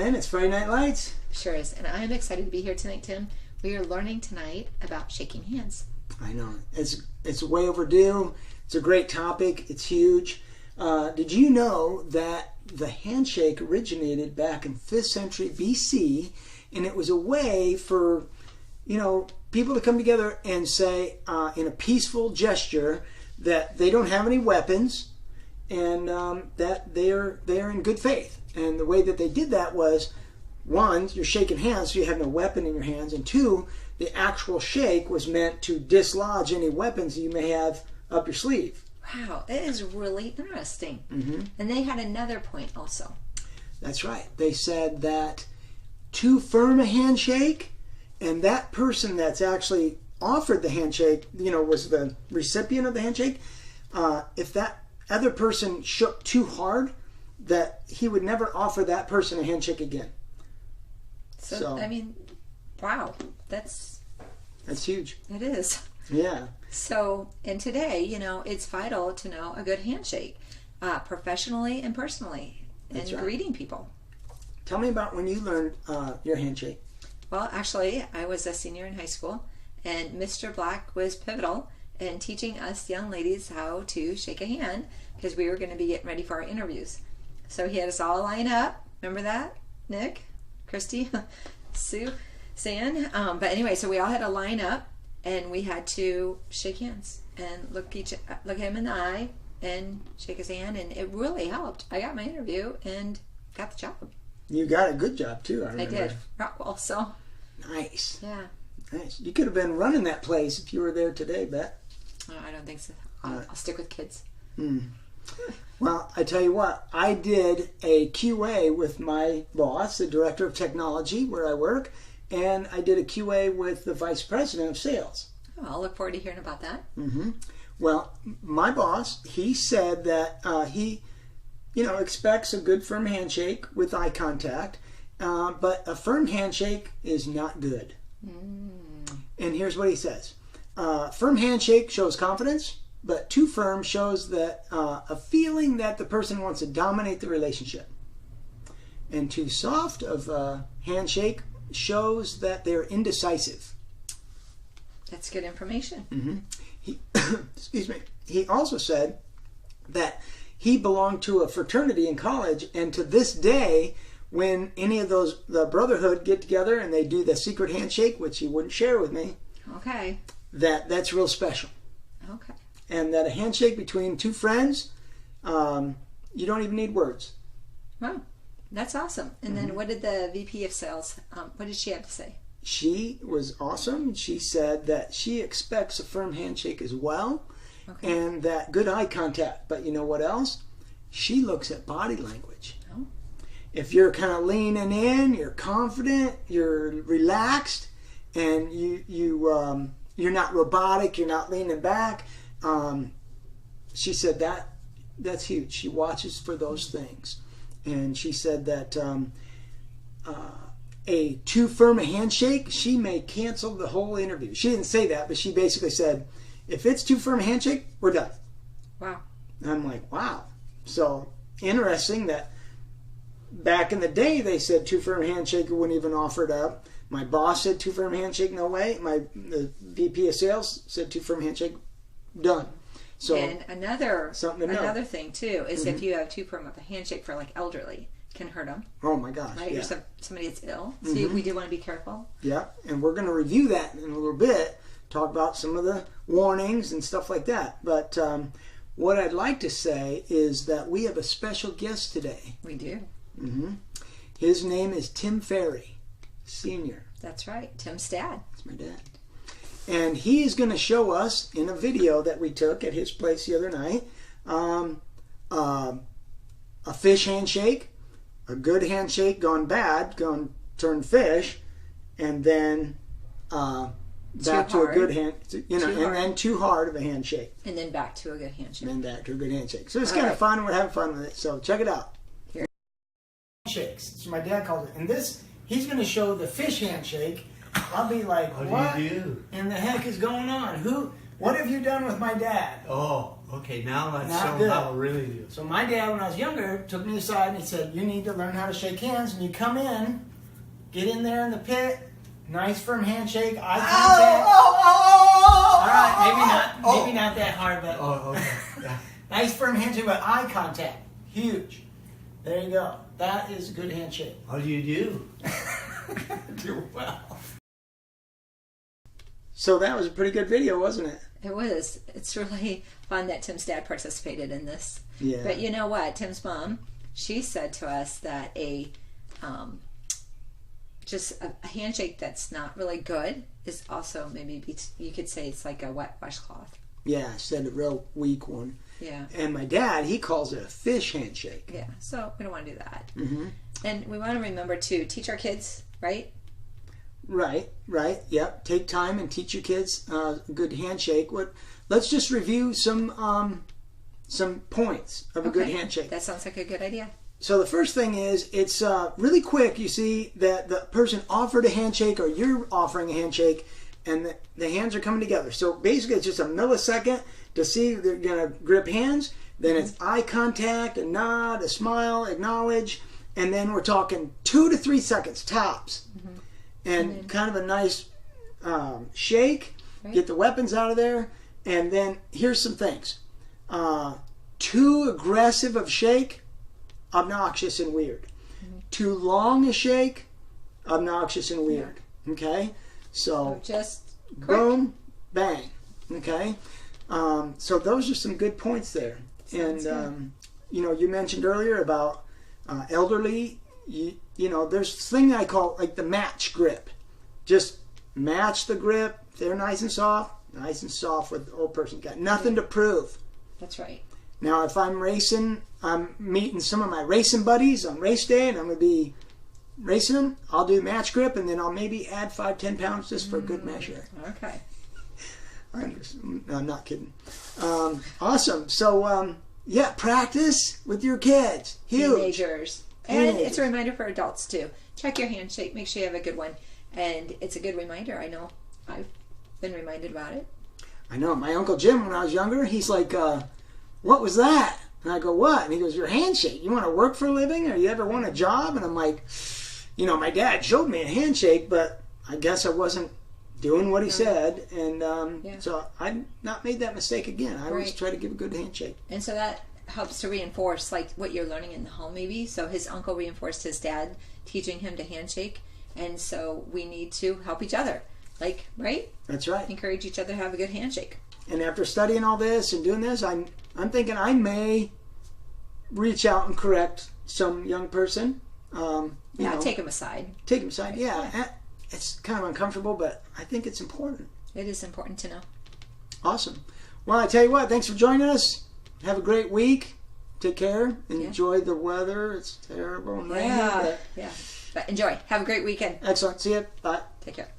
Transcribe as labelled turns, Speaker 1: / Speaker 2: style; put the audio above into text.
Speaker 1: Lynn. It's Friday Night Lights.
Speaker 2: Sure is. And I'm excited to be here tonight, Tim. We are learning tonight about shaking hands.
Speaker 1: I know. It's way overdue. It's a great topic. It's huge. Did you know that the handshake originated back in 5th century BC, and it was a way for, people to come together and say in a peaceful gesture that they don't have any weapons and that they're in good faith. And the way that they did that was, one, you're shaking hands, so you have no weapon in your hands, and two, the actual shake was meant to dislodge any weapons that you may have up your sleeve.
Speaker 2: Wow, it is really interesting.
Speaker 1: Mm-hmm.
Speaker 2: And they had another point also.
Speaker 1: That's right. They said that too firm a handshake, and that person that's actually offered the handshake, was the recipient of the handshake, if that other person shook too hard, that he would never offer that person a handshake again.
Speaker 2: So wow, that's
Speaker 1: huge.
Speaker 2: It is.
Speaker 1: Yeah.
Speaker 2: So, and today, it's vital to know a good handshake, professionally and personally, and greeting people.
Speaker 1: Tell me about when you learned your handshake.
Speaker 2: Well, actually, I was a senior in high school, and Mr. Black was pivotal in teaching us young ladies how to shake a hand because we were going to be getting ready for our interviews. So he had us all line up. Remember that, Nick, Christy, Sue, San? But anyway, so we all had to line up, and we had to shake hands and look him in the eye and shake his hand, and it really helped. I got my interview and got the job.
Speaker 1: You got a good job too, I remember.
Speaker 2: I did. Rockwell, so.
Speaker 1: Nice.
Speaker 2: Yeah.
Speaker 1: Nice. You could have been running that place if you were there today, Bet.
Speaker 2: Oh, I don't think so. I'll stick with kids.
Speaker 1: Well, I tell you what, I did a QA with my boss, the director of technology where I work, and I did a QA with the vice president of sales.
Speaker 2: Oh, I'll look forward to hearing about that.
Speaker 1: Mm-hmm. Well, my boss, he said that he expects a good firm handshake with eye contact, but a firm handshake is not good. And here's what he says. Firm handshake shows confidence, but too firm shows that a feeling that the person wants to dominate the relationship. And too soft of a handshake shows that they're indecisive.
Speaker 2: That's good information.
Speaker 1: Mm-hmm. Excuse me. He also said that he belonged to a fraternity in college, and to this day, when any of the brotherhood get together and they do the secret handshake, which he wouldn't share with me,
Speaker 2: okay,
Speaker 1: that's real special.
Speaker 2: Okay.
Speaker 1: And that a handshake between two friends, you don't even need words.
Speaker 2: Wow, that's awesome. And then what did the VP of sales, what did she have to say?
Speaker 1: She was awesome. She said that she expects a firm handshake as well, and that good eye contact. But you know what else? She looks at body language.
Speaker 2: Oh.
Speaker 1: If you're kind of leaning in, you're confident, you're relaxed, and you're not robotic, you're not leaning back. She said that's huge. She watches for those things. And she said that a too firm a handshake, she may cancel the whole interview. She didn't say that, but she basically said, if it's too firm a handshake, we're done.
Speaker 2: Wow.
Speaker 1: And I'm like, wow. So interesting that back in the day they said too firm a handshake, you wouldn't even offer it up. My boss said too firm a handshake, no way. The VP of sales said too firm a handshake, done. So
Speaker 2: and another thing too is if
Speaker 1: Mm-hmm.
Speaker 2: you have too firm of a handshake for like elderly, can hurt them.
Speaker 1: Oh my gosh!
Speaker 2: Right,
Speaker 1: yeah.
Speaker 2: or somebody that's ill. So we do want to be careful.
Speaker 1: Yeah, and we're going to review that in a little bit. Talk about some of the warnings and stuff like that. But what I'd like to say is that we have a special guest today.
Speaker 2: We do.
Speaker 1: Mm-hmm. His name is Tim Ferry, Senior.
Speaker 2: That's right, Tim's dad.
Speaker 1: That's my dad. And he is going to show us in a video that we took at his place the other night a fish handshake, a good handshake gone bad, gone turned fish, and then back to a good hand, then too hard of a handshake.
Speaker 2: And then back to a good handshake.
Speaker 1: And then back to a good handshake. So it's kind of fun. We're having fun with it. So check it out.
Speaker 2: Here.
Speaker 1: Handshakes. That's what my dad calls it. And this, he's going to show the fish handshake. I'll be like, what
Speaker 3: do you do?
Speaker 1: in the heck is going on? What have you done with my dad?
Speaker 3: Oh, Okay, now that's
Speaker 1: Not
Speaker 3: showing
Speaker 1: good.
Speaker 3: how it really is.
Speaker 1: So my dad, when I was younger, took me aside and he said, you need to learn how to shake hands. When you come in, get in there in the pit, nice firm handshake, eye contact. All right, maybe not that hard, but
Speaker 3: Okay. Yeah.
Speaker 1: nice firm handshake, but eye contact, huge. There you go. That is a good handshake.
Speaker 3: How do you do?
Speaker 1: Do well. So that was a pretty good video, wasn't it?
Speaker 2: It was. It's really fun that Tim's dad participated in this.
Speaker 1: Yeah.
Speaker 2: But you know what? Tim's mom, she said to us that just a handshake that's not really good is also you could say it's like a wet washcloth.
Speaker 1: Yeah, I said a real weak one.
Speaker 2: Yeah.
Speaker 1: And my dad, he calls it a fish handshake.
Speaker 2: Yeah. So we don't want to do that.
Speaker 1: Mm-hmm.
Speaker 2: And we want to remember to teach our kids, right?
Speaker 1: Right. Yep. Take time and teach your kids a good handshake. Let's just review some points of a good handshake.
Speaker 2: That sounds like a good idea.
Speaker 1: So the first thing is, it's really quick. You see that the person offered a handshake or you're offering a handshake and the hands are coming together. So basically it's just a millisecond to see they're going to grip hands. Then it's eye contact, a nod, a smile, acknowledge. And then we're talking 2 to 3 seconds tops. Mm-hmm. And kind of a nice shake. Right. Get the weapons out of there. And then here's some things. Too aggressive of shake, obnoxious and weird. Mm-hmm. Too long a shake, obnoxious and weird. Yeah. Okay? So
Speaker 2: just
Speaker 1: boom, bang. Okay? So those are some good points there. Sounds and, you mentioned earlier about elderly. You know, there's this thing I call like the match grip. Just match the grip. They're nice and soft with the old person. Got nothing to prove.
Speaker 2: That's right.
Speaker 1: Now, if I'm racing, I'm meeting some of my racing buddies on race day, and I'm going to be racing them. I'll do match grip, and then I'll maybe add 5-10 pounds just for good measure.
Speaker 2: Okay.
Speaker 1: I'm not kidding. Awesome. So, practice with your kids. Huge.
Speaker 2: Teenagers. And it's a reminder for adults, too. Check your handshake. Make sure you have a good one. And it's a good reminder. I know I've been reminded about it. I
Speaker 1: know. My Uncle Jim, when I was younger, he's like, what was that? And I go, what? And he goes, your handshake. You want to work for a living or you ever want a job? And I'm like, my dad showed me a handshake, but I guess I wasn't doing what he said. And so I've not made that mistake again. I always try to give a good handshake.
Speaker 2: And so that helps to reinforce like what you're learning in the home maybe. So his uncle reinforced his dad teaching him to handshake. And so we need to help each other. Like, right?
Speaker 1: That's right.
Speaker 2: Encourage each other to have a good handshake.
Speaker 1: And after studying all this and doing this, I'm thinking I may reach out and correct some young person.
Speaker 2: Take him aside.
Speaker 1: Take him aside, yeah. It's kind of uncomfortable, but I think it's important.
Speaker 2: It is important to know.
Speaker 1: Awesome. Well, I tell you what, thanks for joining us. Have a great week. Take care. Enjoy the weather. It's terrible and rainy.
Speaker 2: But enjoy. Have a great weekend.
Speaker 1: Excellent. See you. Bye.
Speaker 2: Take care.